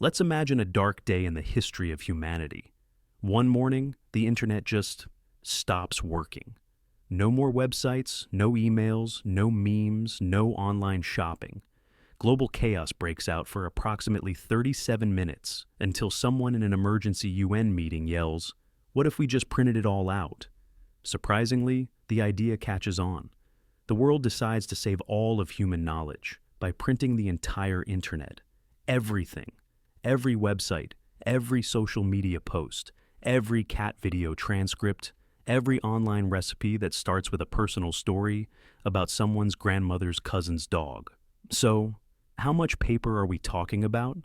Let's imagine a dark day in the history of humanity. One morning, the internet just stops working. No more websites, no emails, no memes, no online shopping. Global chaos breaks out for approximately 37 minutes until someone in an emergency UN meeting yells, "What if we just printed it all out?" Surprisingly, the idea catches on. The world decides to save all of human knowledge by printing the entire internet. Everything. Every website, every social media post, every cat video transcript, every online recipe that starts with a personal story about someone's grandmother's cousin's dog. So, how much paper are we talking about?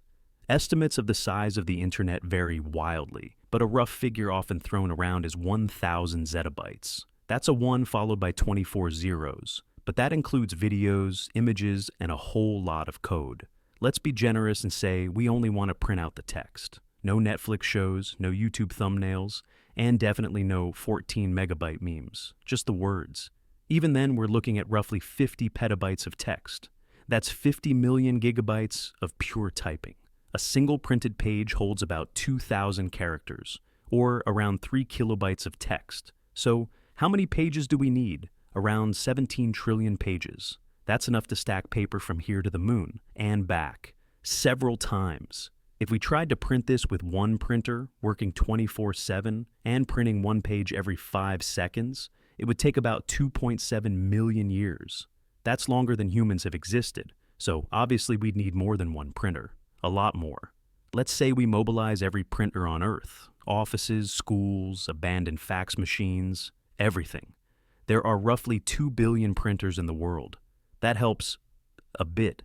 Estimates of the size of the internet vary wildly, but a rough figure often thrown around is 1,000 zettabytes. That's a 1 followed by 24 zeros, but that includes videos, images, and a whole lot of code. Let's be generous and say we only want to print out the text. No Netflix shows, no YouTube thumbnails, and definitely no 14 megabyte memes, just the words. Even then, we're looking at roughly 50 petabytes of text. That's 50 million gigabytes of pure typing. A single printed page holds about 2,000 characters, or around 3 kilobytes of text. So, how many pages do we need? Around 17 trillion pages. That's enough to stack paper from here to the moon and back, several times. If we tried to print this with one printer, working 24/7, and printing one page every 5 seconds, it would take about 2.7 million years. That's longer than humans have existed, so obviously we'd need more than one printer. A lot more. Let's say we mobilize every printer on Earth. Offices, schools, abandoned fax machines, everything. There are roughly 2 billion printers in the world. That helps a bit.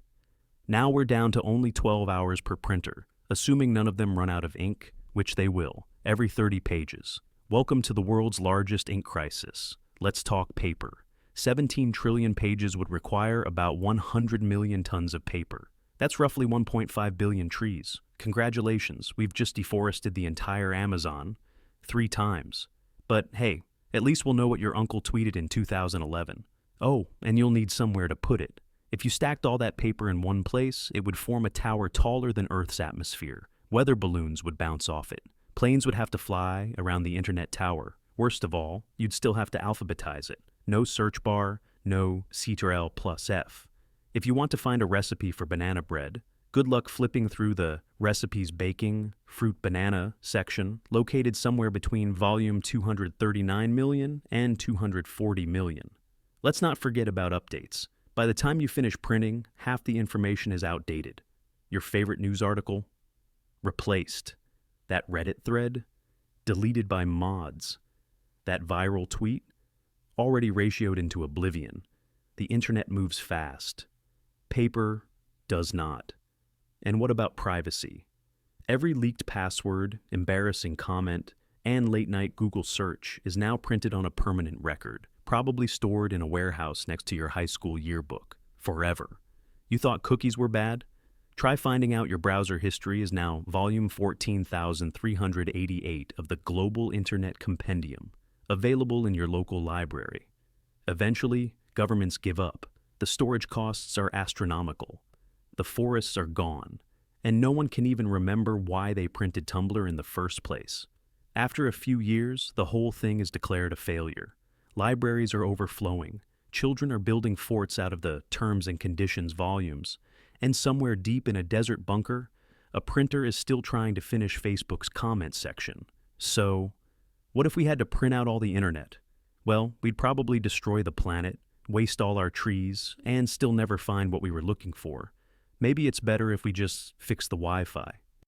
Now we're down to only 12 hours per printer, assuming none of them run out of ink, which they will, every 30 pages. Welcome to the world's largest ink crisis. Let's talk paper. 17 trillion pages would require about 100 million tons of paper. That's roughly 1.5 billion trees. Congratulations, we've just deforested the entire Amazon 3 times. But hey, at least we'll know what your uncle tweeted in 2011. Oh, and you'll need somewhere to put it. If you stacked all that paper in one place, it would form a tower taller than Earth's atmosphere. Weather balloons would bounce off it. Planes would have to fly around the internet tower. Worst of all, you'd still have to alphabetize it. No search bar, no Ctrl+F. If you want to find a recipe for banana bread, good luck flipping through the Recipes Baking, Fruit Banana section, located somewhere between volume 239 million and 240 million. Let's not forget about updates. By the time you finish printing, half the information is outdated. Your favorite news article? Replaced. That Reddit thread? Deleted by mods. That viral tweet? Already ratioed into oblivion. The internet moves fast. Paper does not. And what about privacy? Every leaked password, embarrassing comment, and late-night Google search is now printed on a permanent record, probably stored in a warehouse next to your high school yearbook, forever. You thought cookies were bad? Try finding out your browser history is now volume 14,388 of the Global Internet Compendium, available in your local library. Eventually, governments give up. The storage costs are astronomical. The forests are gone, and no one can even remember why they printed Tumblr in the first place. After a few years, the whole thing is declared a failure. Libraries are overflowing. Children are building forts out of the terms and conditions volumes. And somewhere deep in a desert bunker, a printer is still trying to finish Facebook's comment section. So, what if we had to print out all the internet? Well, we'd probably destroy the planet, waste all our trees, and still never find what we were looking for. Maybe it's better if we just fix the Wi-Fi.